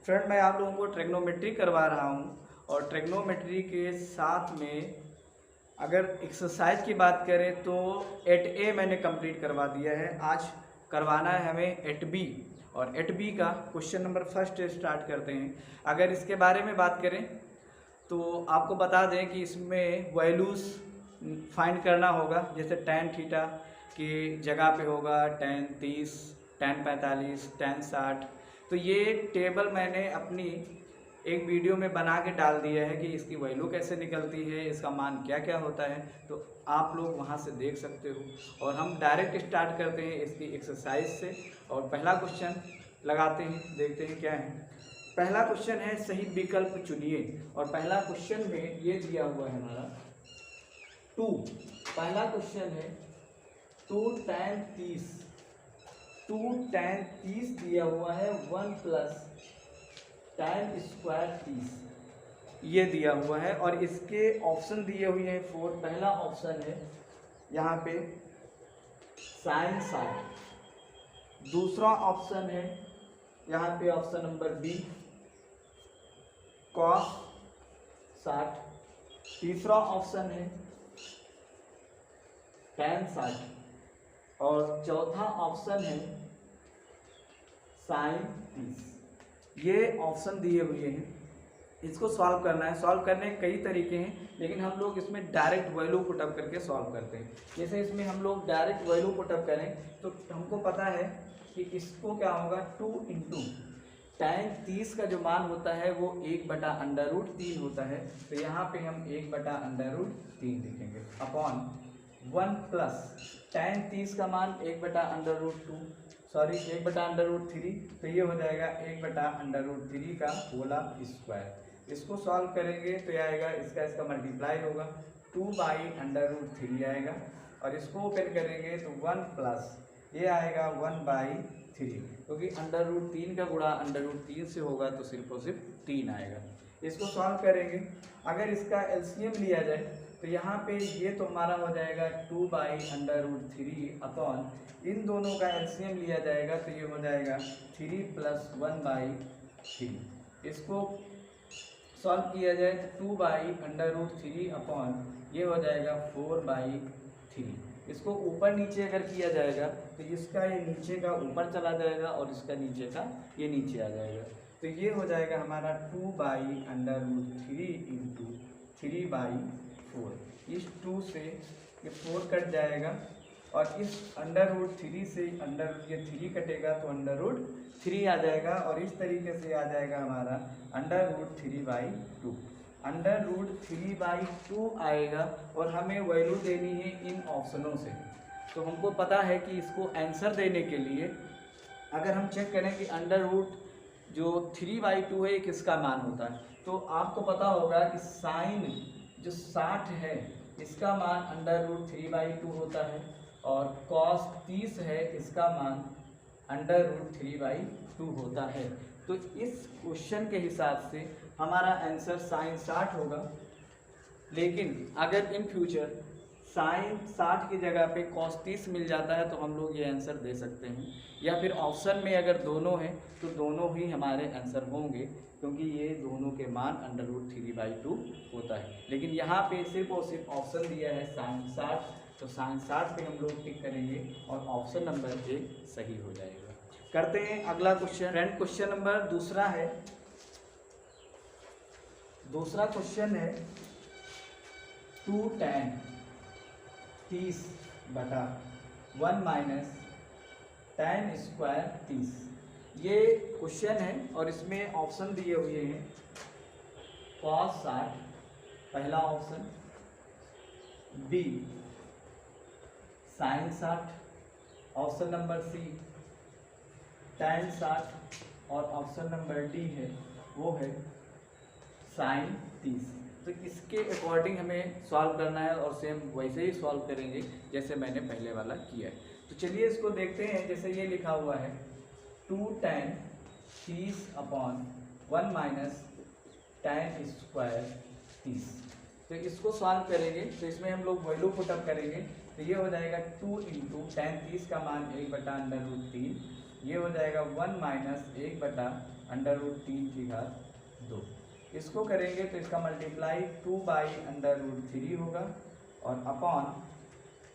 Friend, मैं आप लोगों को ट्रिग्नोमेट्री करवा रहा हूँ और ट्रिग्नोमेट्री के साथ में अगर एक्सरसाइज की बात करें तो 8A मैंने कंप्लीट करवा दिया है। आज करवाना है हमें 8B और 8B का क्वेश्चन नंबर फर्स्ट स्टार्ट करते हैं। अगर इसके बारे में बात करें तो आपको बता दें कि इसमें वैल्यूज़ फाइंड करना होगा। जैसे tan थीटा की जगह पे होगा tan 30, tan 45, tan 60। तो ये टेबल मैंने अपनी एक वीडियो में बना के डाल दिया है कि इसकी वैल्यू कैसे निकलती है, इसका मान क्या क्या होता है, तो आप लोग वहाँ से देख सकते हो। और हम डायरेक्ट स्टार्ट करते हैं इसकी एक्सरसाइज से और पहला क्वेश्चन लगाते हैं, देखते हैं क्या है। पहला क्वेश्चन है सही विकल्प चुनिए और पहला क्वेश्चन में ये दिया हुआ है हमारा 2। पहला क्वेश्चन है 2 tan 30, 2 tan 30 दिया हुआ है 1 प्लस tan स्क्वायर 30 ये दिया हुआ है और इसके ऑप्शन दिए हुए हैं 4। पहला ऑप्शन है यहाँ पे sin 60, दूसरा ऑप्शन है यहाँ पे ऑप्शन नंबर बी cos 60, तीसरा ऑप्शन है tan 60 और चौथा ऑप्शन है sin 30। ये ऑप्शन दिए हुए हैं, इसको सॉल्व करना है। सॉल्व करने के कई तरीके हैं लेकिन हम लोग इसमें डायरेक्ट वैल्यू पुटअप करके सॉल्व करते हैं। जैसे इसमें हम लोग डायरेक्ट वैल्यू पुटअप करें तो हमको पता है कि इसको क्या होगा 2 इंटू tan 30 का जो मान होता है वो 1/√3 होता है। तो यहाँ पे हम 1/√3 लिखेंगे अपॉन 1 प्लस tan 30 का मान 1/√2 सॉरी 1/√3, तो ये हो जाएगा 1/√3 का होल स्क्वायर। इसको सॉल्व करेंगे तो ये आएगा, इसका मल्टीप्लाई होगा 2/√3 आएगा और इसको ओपन करेंगे तो 1 प्लस ये आएगा 1/3, क्योंकि √3 का गुणा √3 से होगा तो सिर्फ और सिर्फ 3 आएगा। इसको सॉल्व करेंगे, अगर इसका एलसीएम लिया जाए तो यहाँ पे ये तो हमारा हो जाएगा 2/√3 अपॉन इन दोनों का एलसीएम लिया जाएगा तो ये हो जाएगा 3 + 1/3। इसको सॉल्व किया जाए तो 2/√3 अपॉन ये हो जाएगा 4/3। इसको ऊपर नीचे अगर किया जाएगा तो इसका ये नीचे का ऊपर चला जाएगा और इसका नीचे का ये नीचे आ जाएगा। तो ये हो जाएगा हमारा 2/√3 इंटू 3/4। इस 2 से ये 4 कट जाएगा और इस √3 से ये 3 कटेगा तो √3 आ जाएगा और इस तरीके से आ जाएगा हमारा √3/2। √3/2 आएगा और हमें वैल्यू देनी है इन ऑप्शनों से। तो हमको पता है कि इसको आंसर देने के लिए अगर हम चेक करें कि जो 3/2 है किसका मान होता है, तो आपको पता होगा कि साइन जो 60 है इसका मान √3/2 होता है और cos 30 है इसका मान √3/2 होता है। तो इस क्वेश्चन के हिसाब से हमारा आंसर sin 60 होगा। लेकिन अगर इन फ्यूचर sin 60 की जगह पे cos 30 मिल जाता है तो हम लोग ये आंसर दे सकते हैं, या फिर ऑप्शन में अगर दोनों हैं तो दोनों ही हमारे आंसर होंगे, क्योंकि ये दोनों के मान √3/2 होता है। लेकिन यहाँ पे सिर्फ और सिर्फ ऑप्शन दिया है sin 60, तो sin 60 पे हम लोग टिक करेंगे और ऑप्शन नंबर ए सही हो जाएगा। करते हैं अगला क्वेश्चन। फ्रेंड, क्वेश्चन नंबर दूसरा है। दूसरा क्वेश्चन है 2 tan 30/1 माइनस tan स्क्वायर 30। ये क्वेश्चन है और इसमें ऑप्शन दिए हुए हैं cos 60 पहला option, B sin 60, option number C tan 60 और ऑप्शन नंबर डी है वो है sin 30। तो इसके अकॉर्डिंग हमें सॉल्व करना है और सेम वैसे ही सॉल्व करेंगे जैसे मैंने पहले वाला किया है। तो चलिए इसको देखते हैं। जैसे ये लिखा हुआ है 2 tan 30/1 माइनस tan स्क्वायर 30। तो इसको सॉल्व करेंगे तो इसमें हम लोग वैल्यू पुटअप करेंगे तो ये हो जाएगा 2 इंटू tan 30 का मान 1/√3, ये हो जाएगा 1 माइनस 1/√3 √3 इसको करेंगे तो इसका मल्टीप्लाई 2/√3 होगा और अपॉन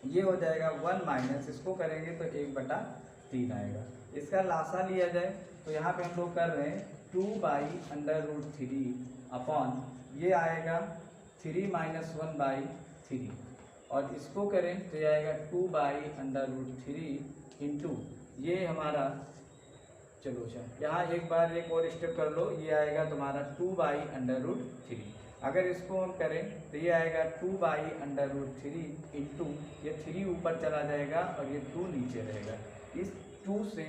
ये हो जाएगा 1 माइनस इसको करेंगे तो 1/3 आएगा। इसका लासा लिया जाए तो यहाँ पे हम लोग कर रहे हैं 2/√3 अपॉन ये आएगा 3 - 1/3 और इसको करें तो ये आएगा 2/√3 इंटू ये हमारा, चलो अच्छा यहाँ एक बार एक और स्टेप कर लो, ये आएगा तुम्हारा 2/√3। अगर इसको हम करें तो ये आएगा 2/√3 इंटू ये 3 ऊपर चला जाएगा और ये 2 नीचे रहेगा। इस 2 से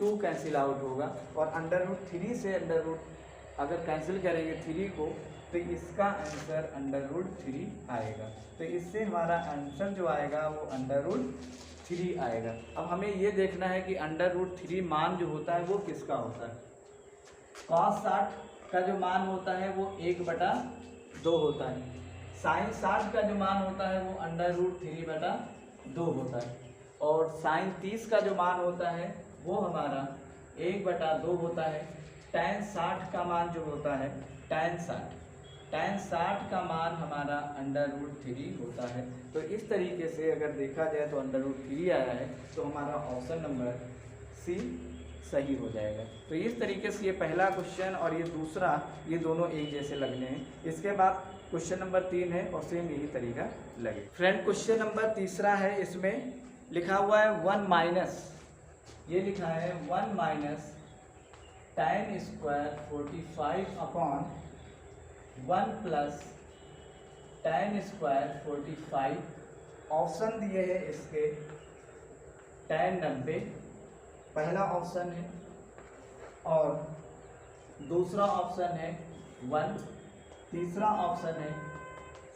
2 कैंसिल आउट होगा और √3 से अगर कैंसिल करेंगे 3 को तो इसका आंसर √3 आएगा। तो इससे हमारा आंसर जो आएगा वो √3 आएगा। अब हमें ये देखना है कि √3 मान जो होता है वो किसका होता है। cos 60 का जो मान होता है वो 1/2 होता है। sin 60 का जो मान होता है वो √3/2 होता है और sin 30 का जो मान होता है वो हमारा 1/2 होता है। tan 60 का मान जो होता है tan 60 का मान हमारा √3 होता है। तो इस तरीके से अगर देखा जाए तो √3 आया है तो हमारा ऑप्शन नंबर सी सही हो जाएगा। तो इस तरीके से ये पहला क्वेश्चन और ये दूसरा, ये दोनों एक जैसे लगने हैं। इसके बाद क्वेश्चन नंबर 3 है और सेम यही तरीका लगे। फ्रेंड क्वेश्चन नंबर तीसरा है, इसमें लिखा हुआ है 1 माइनस, ये लिखा है 1 minus tan square 45 upon 1 plus tan square 45। Option दिए हैं इसके tan 90 पहला ऑप्शन है और दूसरा ऑप्शन है 1, तीसरा ऑप्शन है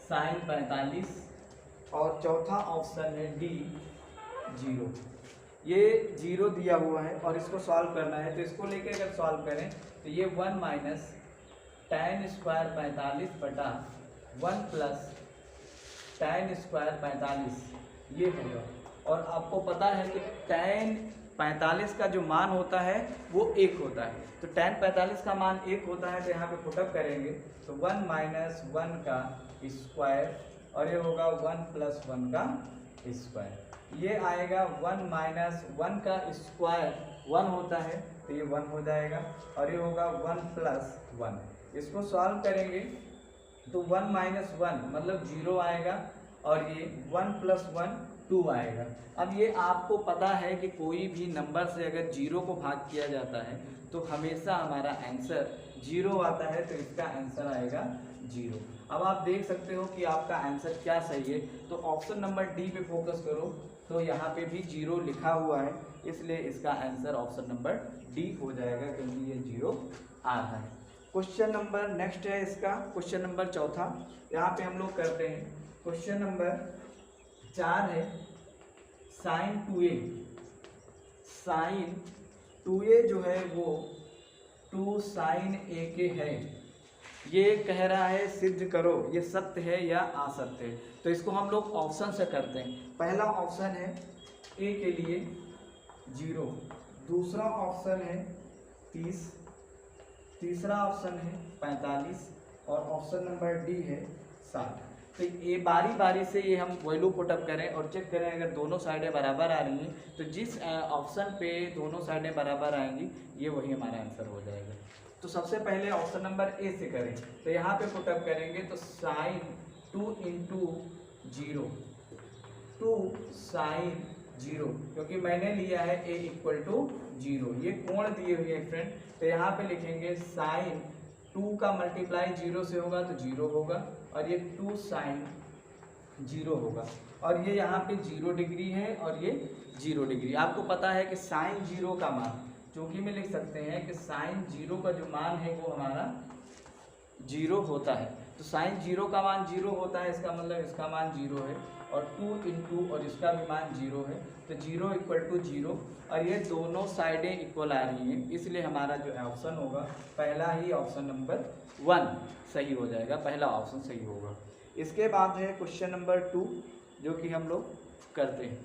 sin 45 और चौथा ऑप्शन है डी 0। ये 0 दिया हुआ है और इसको सॉल्व करना है। तो इसको लेके अगर सॉल्व करें तो ये 1 माइनस tan स्क्वायर 45 बटा 1 प्लस tan स्क्वायर 45 ये होगा। और आपको पता है कि tan 45 का जो मान होता है वो 1 होता है। तो tan 45 का मान 1 होता है तो यहाँ पे पुटअप करेंगे तो 1 माइनस 1 का स्क्वायर और ये होगा 1 प्लस 1 का स्क्वायर। ये आएगा 1 माइनस 1 का स्क्वायर 1 होता है तो ये 1 हो जाएगा और ये होगा 1 प्लस 1। इसको सॉल्व करेंगे तो 1 माइनस 1 मतलब 0 आएगा और ये 1 प्लस 1 2 आएगा। अब ये आपको पता है कि कोई भी नंबर से अगर 0 को भाग किया जाता है तो हमेशा हमारा आंसर 0 आता है, तो इसका आंसर आएगा 0। अब आप देख सकते हो कि आपका आंसर क्या सही है। तो ऑप्शन नंबर डी पे फोकस करो तो यहाँ पे भी 0 लिखा हुआ है, इसलिए इसका आंसर ऑप्शन नंबर डी हो जाएगा क्योंकि ये 0 आ रहा है। क्वेश्चन नंबर नेक्स्ट है इसका, क्वेश्चन नंबर चौथा। यहाँ पे हम लोग करते हैं क्वेश्चन नंबर 4 है sin 2a। sin 2a जो है वो 2 sin a के है। ये कह रहा है सिद्ध करो ये सत्य है या असत्य है। तो इसको हम लोग ऑप्शन से करते हैं। पहला ऑप्शन है ए के लिए 0, दूसरा ऑप्शन है 30, तीसरा ऑप्शन है 45 और ऑप्शन नंबर डी है 60। तो ये बारी बारी से ये हम वैल्यू पुटअप करें और चेक करें अगर दोनों साइडें बराबर आ रही हैं तो जिस ऑप्शन पे दोनों साइडें बराबर आएंगी ये वही हमारा आंसर हो जाएगा। तो सबसे पहले ऑप्शन नंबर ए से करें तो यहाँ पे पुटअप करेंगे तो sin 2 इंटू 0 2 sin 0 क्योंकि मैंने लिया है a इक्वल टू 0। ये कोण दिए हुए हैं फ्रेंड, तो यहाँ पे लिखेंगे sin 2 का मल्टीप्लाई 0 से होगा तो 0 होगा और ये 2 sin 0 होगा और ये यहाँ पे 0 डिग्री है और ये 0 डिग्री। आपको पता है कि sin 0 का मान चूँकि में लिख सकते हैं कि sin 0 का जो मान है वो हमारा 0 होता है। तो sin 0 का मान 0 होता है, इसका मतलब इसका मान 0 है और 2 इंटू और इसका भी मान 0 है तो 0 इक्वल टू 0 और ये दोनों साइडें इक्वल आ रही हैं, इसलिए हमारा जो ऑप्शन होगा पहला ही ऑप्शन नंबर 1 सही हो जाएगा, पहला ऑप्शन सही होगा। इसके बाद है क्वेश्चन नंबर 2 जो कि हम लोग करते हैं।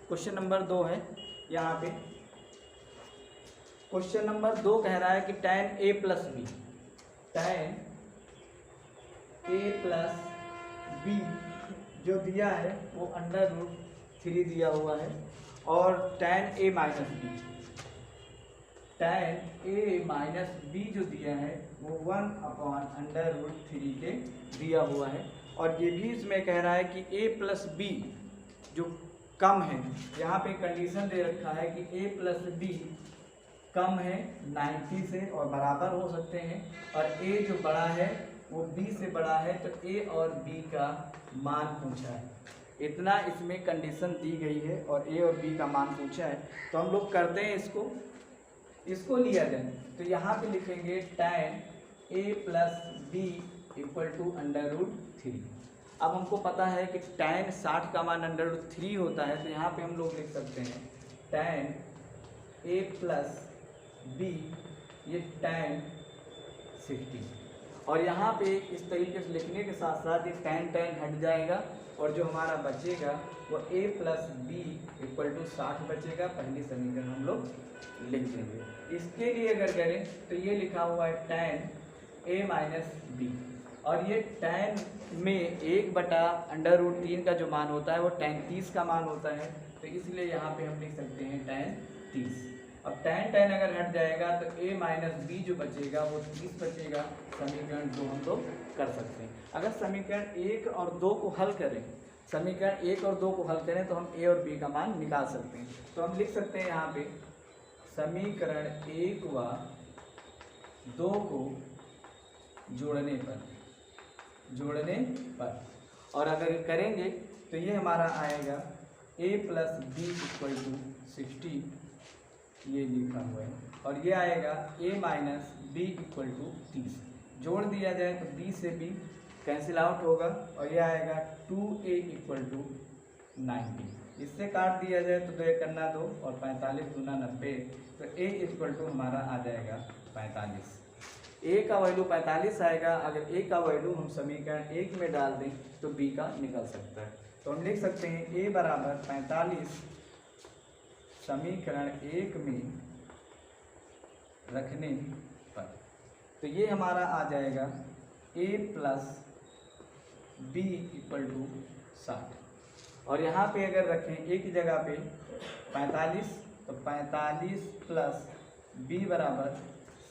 क्वेश्चन नंबर 2 है यहाँ पे क्वेश्चन नंबर 2 कह रहा है कि tan a plus B, tan a plus B जो दिया है वो √3 दिया हुआ है, और tan a minus B, tan a minus B जो दिया है वो 1/√3 के दिया हुआ है। और ये भी इसमें कह रहा है कि a प्लस बी जो कम है, यहाँ पे कंडीशन दे रखा है कि a प्लस बी कम है 90 से और बराबर हो सकते हैं, और a जो बड़ा है वो b से बड़ा है, तो a और b का मान पूछा है। इतना इसमें कंडीशन दी गई है और a और b का मान पूछा है। तो हम लोग करते हैं इसको लिया जाए, तो यहाँ पे लिखेंगे tan a plus B equal to √3। अब हमको पता है कि tan 60 का मान √3 होता है, तो यहाँ पे हम लोग लिख सकते हैं tan a प्लस बी, ये tan 60, और यहाँ पे इस तरीके से लिखने के साथ साथ ये tan हट जाएगा, और जो हमारा बचेगा वो a plus B equal to 60 बचेगा। पहली समीकरण हम लोग लिख देंगे। इसके लिए अगर करें तो ये लिखा हुआ है tan a माइनस बी, और ये tan में 1/√3 का जो मान होता है वो tan 30 का मान होता है, तो इसलिए यहाँ पे हम लिख सकते हैं tan 30। अब tan अगर हट जाएगा तो a माइनस बी जो बचेगा वो 30 बचेगा। समीकरण 2 हम लोग कर सकते हैं। अगर समीकरण 1 और 2 को हल करें, समीकरण 1 और 2 को हल करें तो हम a और b का मान निकाल सकते हैं। तो हम लिख सकते हैं यहाँ पे समीकरण 1 व 2 को जोड़ने पर, और अगर करेंगे तो ये हमारा आएगा a plus B equal to 60, ये लिखा हुआ है, और ये आएगा a minus B equal to 30। जोड़ दिया जाए तो b से b कैंसिल आउट होगा, और ये आएगा 2a इक्वल टू 90। इससे काट दिया जाए तो 2 1 करना 2 और 45 गुना 90, तो a इक्वल टू हमारा आ जाएगा 45। a का वैल्यू 45 आएगा। अगर a का वैल्यू हम समीकरण 1 में डाल दें तो b का निकल सकता है। तो हम लिख सकते हैं a बराबर 45 समीकरण 1 में रखने पर, तो ये हमारा आ जाएगा a plus B equal to 60, और यहाँ पे अगर रखें एक ही जगह पे 45, तो 45 प्लस बी बराबर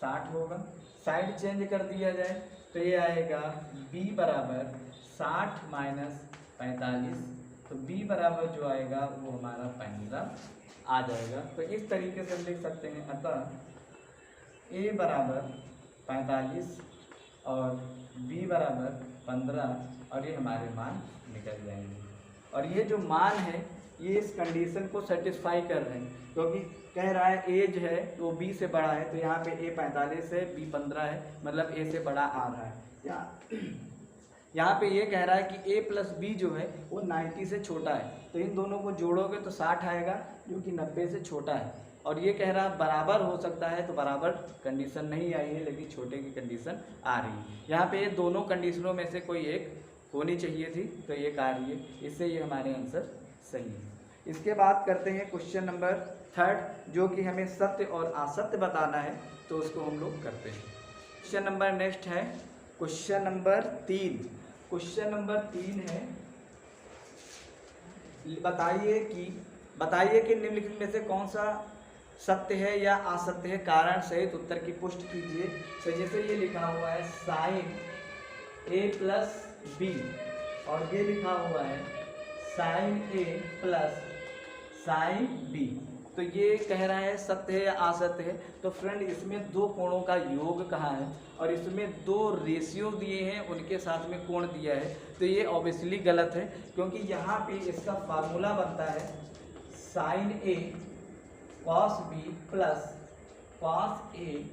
60 होगा। साइड चेंज कर दिया जाए तो ये आएगा b बराबर 60 माइनस 45, तो b बराबर जो आएगा वो हमारा 15 आ जाएगा। तो इस तरीके से हम लिख सकते हैं, अतः a बराबर 45 और b बराबर 15, और ये हमारे मान निकल जाएंगे। और ये जो मान है ये इस कंडीशन को सेटिस्फाई कर रहे हैं, क्योंकि कह रहा है एज है वो b से बड़ा है, तो यहाँ पे a 45 है b 15 है, मतलब a से बड़ा आ रहा है। यहाँ पे ये कह रहा है कि a प्लस बी जो है वो 90 से छोटा है, तो इन दोनों को जोड़ोगे तो 60 आएगा जो कि 90 से छोटा है। और ये कह रहा है बराबर हो सकता है, तो बराबर कंडीशन नहीं आई है लेकिन छोटे की कंडीशन आ रही है। यहाँ पे ये दोनों कंडीशनों में से कोई एक होनी चाहिए थी, तो एक आ रही है, इससे ये हमारे आंसर सही है। इसके बाद करते हैं क्वेश्चन नंबर 3, जो कि हमें सत्य और असत्य बताना है, तो उसको हम लोग करते हैं। क्वेश्चन नंबर नेक्स्ट है क्वेश्चन नंबर 3। क्वेश्चन नंबर 3 है, बताइए कि निम्नलिखित में से कौन सा सत्य है या असत्य है, कारण सहित उत्तर की पुष्टि कीजिए। तो जैसे ये लिखा हुआ है साइन a प्लस बी, और ये लिखा हुआ है sine a plus sine B, तो ये कह रहा है सत्य है या असत्य है। तो फ्रेंड इसमें दो कोणों का योग कहा है, और इसमें दो रेशियो दिए हैं, उनके साथ में कोण दिया है, तो ये ऑब्वियसली गलत है, क्योंकि यहाँ पे इसका फार्मूला बनता है sign A cos B plus cos A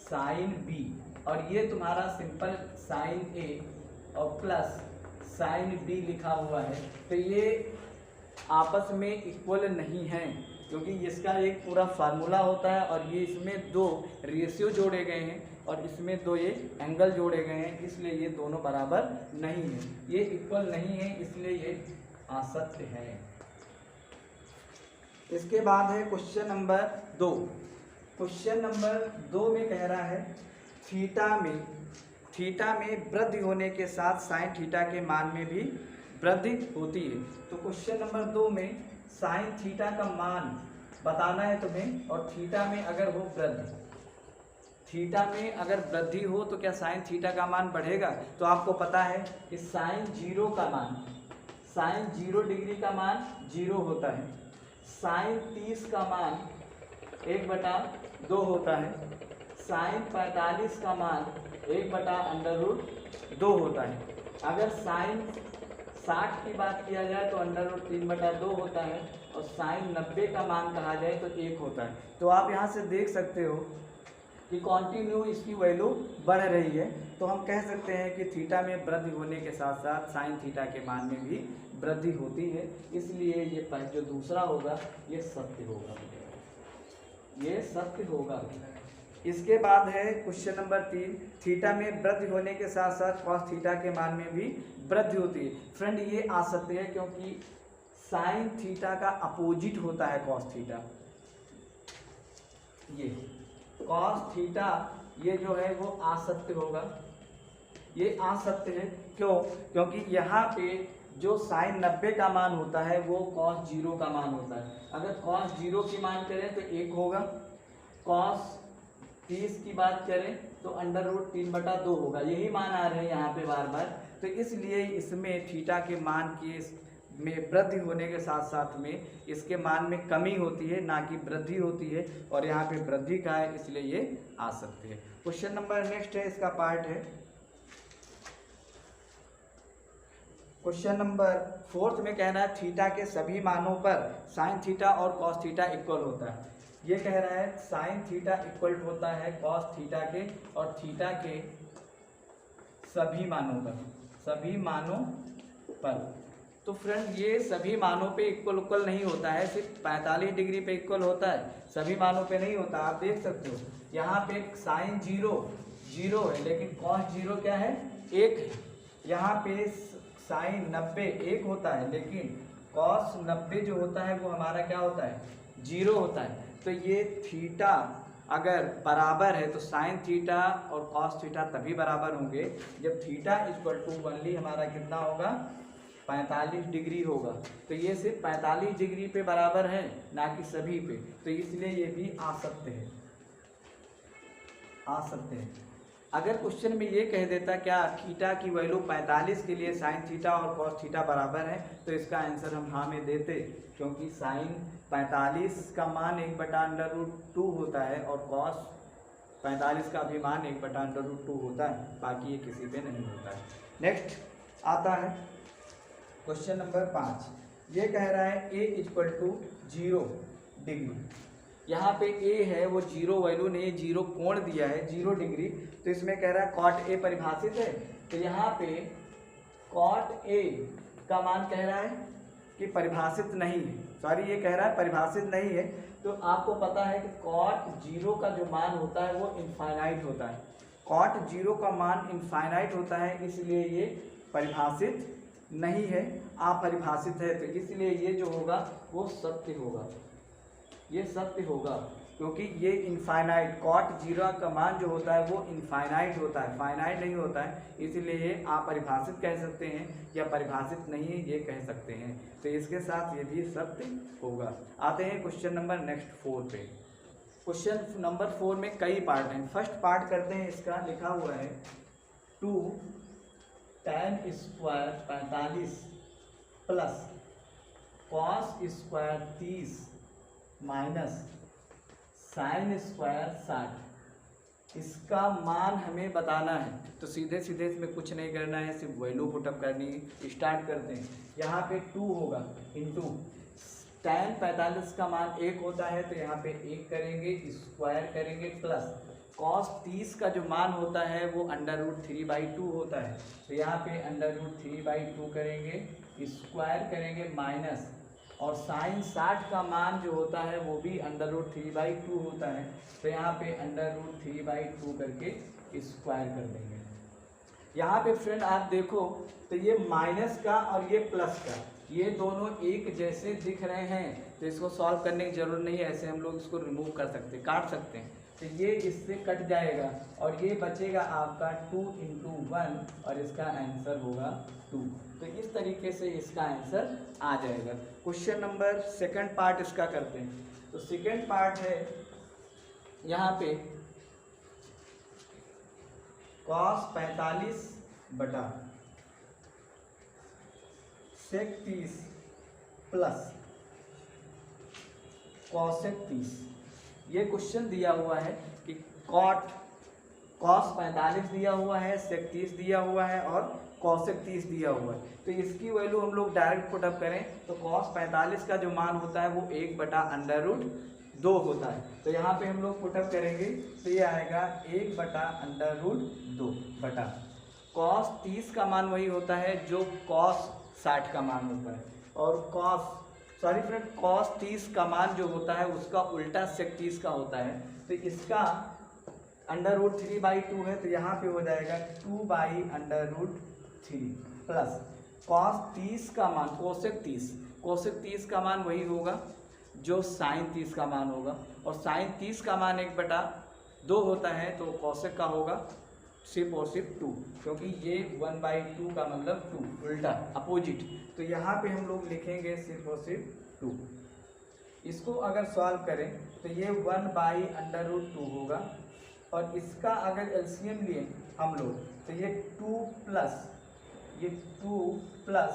sine B, और ये तुम्हारा सिंपल साइन ए और प्लस साइन बी लिखा हुआ है, तो ये आपस में इक्वल नहीं है, क्योंकि इसका एक पूरा फार्मूला होता है और ये इसमें दो रेशियो जोड़े गए हैं और इसमें दो ये एंगल जोड़े गए हैं, इसलिए ये दोनों बराबर नहीं है, ये इक्वल नहीं है, इसलिए ये असत्य है। इसके बाद है क्वेश्चन नंबर 2। क्वेश्चन नंबर 2 में कह रहा है थीटा में वृद्धि होने के साथ साइन थीटा के मान में भी वृद्धि होती है। तो क्वेश्चन नंबर 2 में साइन थीटा का मान बताना है तुम्हें, और थीटा में अगर हो वृद्धि, थीटा में अगर वृद्धि हो तो क्या साइन थीटा का मान बढ़ेगा? तो आपको पता है कि साइन 0 का मान, साइन 0 डिग्री का मान 0 होता है, साइन 30 का मान 1/2 होता है, साइन 45 का मान 1/√2 होता है। अगर साइन 60 की बात किया जाए तो √3/2 होता है, और साइन 90 का मान कहा जाए तो 1 होता है। तो आप यहाँ से देख सकते हो कि कॉन्टिन्यू इसकी वैल्यू बढ़ रही है। तो हम कह सकते हैं कि थीटा में वृद्धि होने के साथ साथ साइन थीटा के मान में भी वृद्धि होती है, इसलिए ये जो दूसरा होगा ये सत्य होगा, ये सत्य होगा। इसके बाद है क्वेश्चन नंबर 3, थीटा में वृद्धि होने के साथ साथ कॉस थीटा के मान में भी वृद्धि होती है। फ्रेंड ये आ सकते हैं क्योंकि साइन थीटा का अपोजिट होता है कॉस थीटा, ये कॉस थीटा ये जो है वो आसत्य होगा, ये आसत्य है। क्यों? क्योंकि यहाँ पे जो साइन 90 का मान होता है वो कॉस 0 का मान होता है। अगर कॉस 0 की मान करें तो 1 होगा, कॉस 30 की बात करें तो √3/2 होगा। यही मान आ रहे हैं यहाँ पे बार बार। तो इसलिए इसमें थीटा के मान की में वृद्धि होने के साथ साथ में इसके मान में कमी होती है, ना कि वृद्धि होती है, और यहाँ पे वृद्धि का है इसलिए ये आ सकती है। क्वेश्चन नंबर नेक्स्ट है, इसका पार्ट है क्वेश्चन नंबर 4 में कहना है थीटा के सभी मानों पर साइन थीटा और कॉस थीटा इक्वल होता है। ये कह रहा है साइन थीटा इक्वल होता है कॉस थीटा के और थीटा के सभी मानों पर, सभी मानों पर। तो फ्रेंड ये सभी मानों पे इक्वल नहीं होता है, सिर्फ 45 डिग्री पे इक्वल होता है, सभी मानों पे नहीं होता। आप देख सकते हो यहाँ पे साइन 0 है, लेकिन कॉस 0 क्या है? 1 है। यहाँ पे साइन 90 1 होता है, लेकिन कॉस 90 जो होता है वो हमारा क्या होता है? 0 होता है। तो ये थीटा अगर बराबर है तो साइन थीटा और कॉस थीटा तभी बराबर होंगे जब थीटा =1 हमारा कितना होगा? 45 डिग्री होगा। तो ये सिर्फ 45 डिग्री पे बराबर है, ना कि सभी पे। तो इसलिए ये भी आ सकते हैं, आ सकते हैं। अगर क्वेश्चन में ये कह देता क्या थीटा की वैल्यू 45 के लिए साइन थीटा और कॉस थीटा बराबर है, तो इसका आंसर हम हाँ में देते, क्योंकि साइन 45 का मान 1/√2 होता है और कॉस 45 का भी मान 1/√2 होता है, बाकी ये किसी पे नहीं होता है। नेक्स्ट आता है क्वेश्चन नंबर 5। ये कह रहा है a = 0 डिग्री। यहाँ पे a है वो 0 वैल्यू नहीं, 0 कोण दिया है 0 डिग्री। तो इसमें कह रहा है कॉट a परिभाषित है, तो यहाँ पे कॉट a का मान कह रहा है कि परिभाषित नहीं है, सॉरी ये कह रहा है परिभाषित नहीं है। तो आपको पता है कि कॉट 0 का जो मान होता है वो इनफाइनाइट होता है, कॉट 0 का मान इनफाइनाइट होता है, इसलिए ये परिभाषित नहीं है, अपरिभाषित है। तो इसलिए ये जो होगा वो सत्य होगा, ये सत्य होगा, क्योंकि ये इनफाइनाइट कॉट 0 का मान जो होता है वो इनफाइनाइट होता है, फाइनाइट नहीं होता है, इसलिए ये अपरिभाषित कह सकते हैं या परिभाषित नहीं ये कह सकते हैं। तो इसके साथ ये भी सत्य होगा। आते हैं क्वेश्चन नंबर नेक्स्ट 4 पे। क्वेश्चन नंबर 4 में कई पार्ट हैं। फर्स्ट पार्ट करते हैं, इसका लिखा हुआ है 2 tan square 45 plus cos square 30 minus sine square 60, इसका मान हमें बताना है। तो सीधे सीधे इसमें कुछ नहीं करना है, सिर्फ वैल्यू पुटअप करनी है। स्टार्ट करते हैं। यहाँ पे 2 होगा इंटू tan 45 का मान 1 होता है, तो यहाँ पे 1 करेंगे, स्क्वायर करेंगे, प्लस कॉस 30 का जो मान होता है वो √3/2 होता है, तो यहाँ पे √3/2 करेंगे, स्क्वायर करेंगे, माइनस और साइन 60 का मान जो होता है वो भी √3/2 होता है, तो यहाँ पे √3/2 करके स्क्वायर कर देंगे। यहाँ पे फ्रेंड आप देखो तो ये माइनस का और ये प्लस का, ये दोनों एक जैसे दिख रहे हैं, तो इसको सॉल्व करने की ज़रूरत नहीं है, ऐसे हम लोग इसको रिमूव कर सकते हैं, काट सकते हैं। तो ये इससे कट जाएगा और ये बचेगा आपका 2 × 1 और इसका आंसर होगा 2। तो इस तरीके से इसका आंसर आ जाएगा। क्वेश्चन नंबर सेकंड पार्ट इसका करते हैं। तो सेकंड पार्ट है यहाँ पे cos 45 बटा sec 30 प्लस cosec 30। ये क्वेश्चन दिया हुआ है कि cos 45 दिया हुआ है, sec 30 दिया हुआ है और cosec 30 दिया हुआ है। तो इसकी वैल्यू हम लोग डायरेक्ट पुटअप करें तो cos 45 का जो मान होता है वो 1/√2 होता है। तो यहाँ पे हम लोग पुटअप करेंगे तो ये आएगा 1/√2 बटा cos 30 का मान वही होता है जो cos 60 का मान होता है, और cos 30 का मान जो होता है उसका उल्टा sec 30 का होता है। तो इसका √3/2 है, तो यहाँ पे हो जाएगा 2/√3 प्लस cos 30 का मान cosec 30 का मान वही होगा जो sin 30 का मान होगा, और sin 30 का मान 1/2 होता है, तो cosec का होगा सिर्फ और सिर्फ 2, क्योंकि ये 1/2 का मतलब 2 उल्टा अपोजिट। तो यहाँ पे हम लोग लिखेंगे सिर्फ और सिर्फ 2। इसको अगर सॉल्व करें तो ये 1/√2 होगा, और इसका अगर एलसीएम लिए हम लोग तो ये 2 प्लस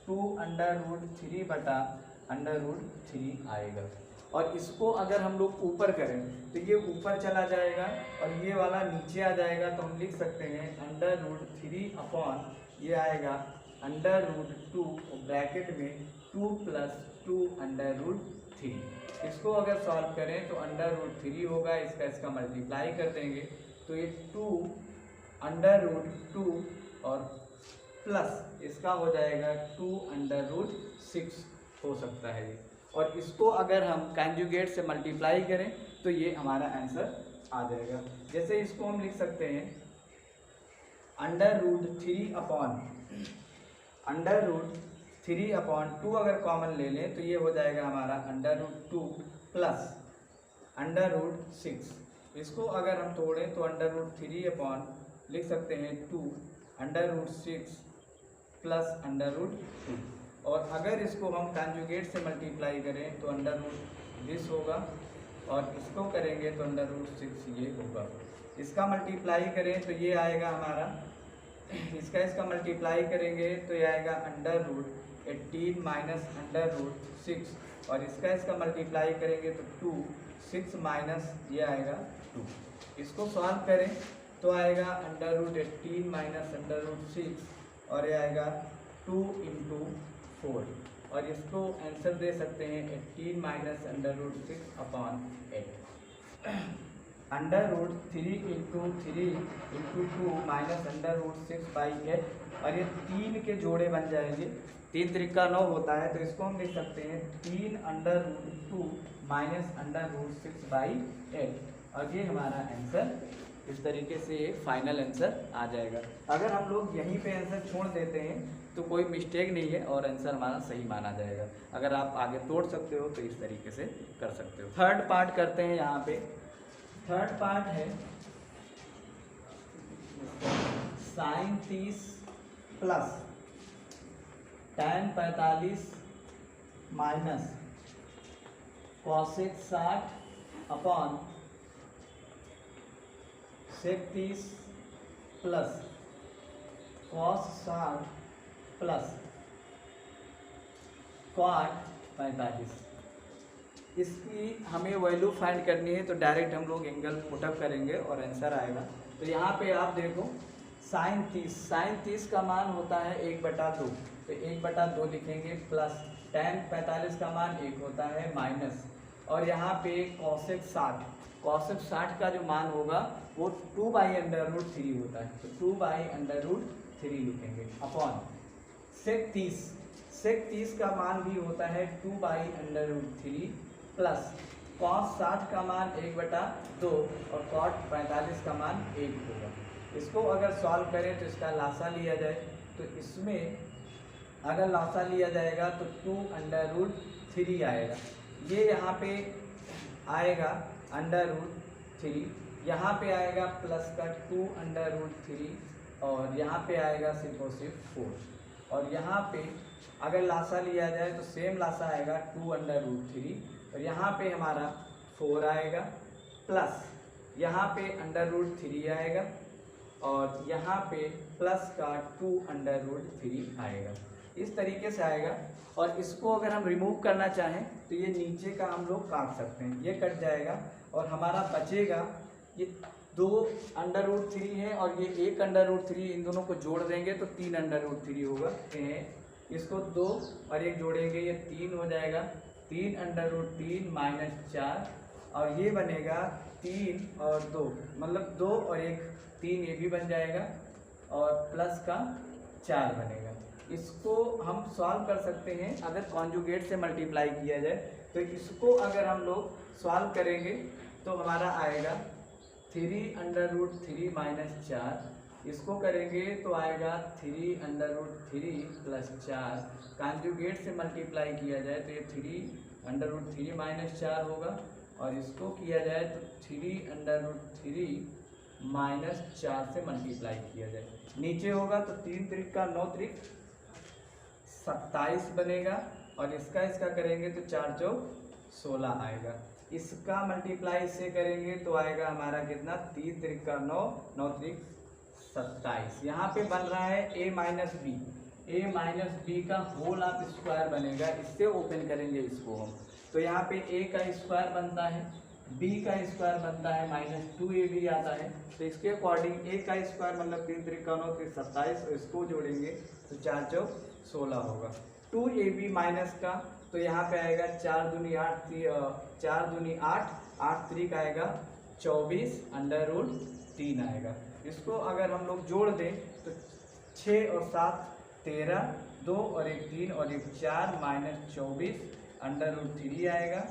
2√3 बटा √3 आएगा। और इसको अगर हम लोग ऊपर करें तो ये ऊपर चला जाएगा और ये वाला नीचे आ जाएगा, तो हम लिख सकते हैं √3 अपॉन ये आएगा √2 ब्रैकेट में 2 + 2√3। इसको अगर सॉल्व करें तो √3 होगा, इसका मल्टीप्लाई कर देंगे तो ये 2√2 और प्लस इसका हो जाएगा 2√6 हो सकता है ये। और इसको अगर हम कंजुगेट से मल्टीप्लाई करें तो ये हमारा आंसर आ जाएगा। जैसे इसको हम लिख सकते हैं √3/2 अगर कॉमन ले लें तो ये हो जाएगा हमारा √2 प्लस √6। इसको अगर हम तोड़ें तो √3 लिख सकते हैं 2 √6 प्लस √2, और अगर इसको हम कंजुगेट से मल्टीप्लाई करें तो √this होगा, और इसको करेंगे तो √6 ये होगा। इसका मल्टीप्लाई करें तो ये आएगा हमारा, इसका मल्टीप्लाई करेंगे तो ये आएगा √18 माइनस √6, और इसका मल्टीप्लाई करेंगे तो 2 6 माइनस ये आएगा 2। इसको सॉल्व करें तो आएगा √18 माइनस √6 और ये आएगा 2 × 4, और इसको आंसर दे सकते हैं 18 माइनस √6 अपॉन 8। √3 × 3 × 2 माइनस √6/8, और ये 3 के जोड़े बन जाएंगे, 3 त्रिका 9 होता है, तो इसको हम लिख सकते हैं 3 √2 माइनस √6/8, और ये हमारा आंसर इस तरीके से ये फाइनल आंसर आ जाएगा। अगर हम लोग यहीं पे आंसर छोड़ देते हैं तो कोई मिस्टेक नहीं है और आंसर हमारा सही माना जाएगा। अगर आप आगे तोड़ सकते हो तो इस तरीके से कर सकते हो। थर्ड पार्ट करते हैं। यहाँ पे थर्ड पार्ट है sin 30 plus tan 45 minus cosec 60 upon sec 30 plus cos 60 plus cot 45। इसकी हमें वैल्यू फाइंड करनी है, तो डायरेक्ट हम लोग एंगल पुटअप करेंगे और आंसर आएगा। तो यहाँ पे आप देखो sin 30 का मान होता है 1/2, तो 1/2 लिखेंगे, प्लस tan 45 का मान 1 होता है माइनस, और यहाँ पे cosec 60 का जो मान होगा वो 2/√3 होता है, तो 2/√3 लिखेंगे अपॉन sec 30 का मान भी होता है 2/√3 प्लस cos 60 का मान 1/2 और cot 45 का मान 1 होगा। इसको अगर सॉल्व करें तो इसका लासा लिया जाए, तो इसमें अगर लासा लिया जाएगा तो 2√3 3 आएगा। ये यहाँ पे आएगा √3, यहाँ पे आएगा प्लस का 2√3 और यहाँ पे आएगा सिर्फ और सिर्फ 4। और यहाँ पे अगर लासा लिया जाए तो सेम लासा आएगा 2√3 और यहाँ पे हमारा 4 आएगा प्लस यहाँ पे √3 आएगा और यहाँ पे प्लस का 2√3 आएगा। इस तरीके से आएगा। और इसको अगर हम रिमूव करना चाहें तो ये नीचे का हम लोग काट सकते हैं, ये कट जाएगा और हमारा बचेगा ये 2 √3 है और ये 1 √3, इन दोनों को जोड़ देंगे तो 3 √3 होगा। इसको 2 और 1 जोड़ेंगे ये 3 हो जाएगा, 3 √3 - 4 और ये बनेगा 3 और 2 मतलब 2 और 1 3, ये भी बन जाएगा और प्लस का 4 बनेगा। इसको हम सॉल्व कर सकते हैं अगर कॉन्जुगेट से मल्टीप्लाई किया जाए। तो इसको अगर हम लोग सॉल्व करेंगे तो हमारा आएगा 3 √3 - 4, इसको करेंगे तो आएगा 3 √3 + 4, कॉन्जुगेट से मल्टीप्लाई किया जाए तो ये 3 √3 - 4 होगा और इसको किया जाए तो 3 √3 - 4 से मल्टीप्लाई किया जाए, नीचे होगा तो 3 त्रिक का 9 त्रिक 27 बनेगा और इसका करेंगे तो 4 चौक 16 आएगा। इसका मल्टीप्लाई इससे करेंगे तो आएगा हमारा कितना, 3 त्रिक का 9, 9 त्रिक 27। यहाँ पे बन रहा है a - b का होल ऑफ स्क्वायर बनेगा, इससे ओपन करेंगे इसको हम तो यहाँ पे a का स्क्वायर बनता है, b का स्क्वायर बनता है -2ab आता है। तो इसके अकॉर्डिंग a का स्क्वायर मतलब 3 त्रिक का 9 त्रिक 27 और इसको जोड़ेंगे तो 4 चौक 16 होगा। 2ab माइनस का तो यहाँ पे आएगा 4 दूनी 8, 4 दूनी 8, 8 त्रिक आएगा 24 √3 आएगा। इसको अगर हम लोग जोड़ दें तो 6 और 7 13, 2 और 1 3 और 1 4 -24 √3 आएगा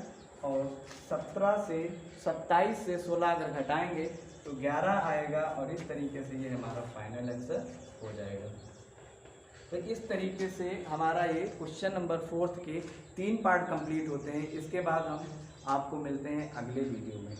और 17 से 27 से 16 अगर घटाएंगे तो 11 आएगा और इस तरीके से ये हमारा फाइनल आंसर हो जाएगा। तो इस तरीके से हमारा ये क्वेश्चन नंबर 4 के 3 पार्ट कंप्लीट होते हैं। इसके बाद हम आपको मिलते हैं अगले वीडियो में।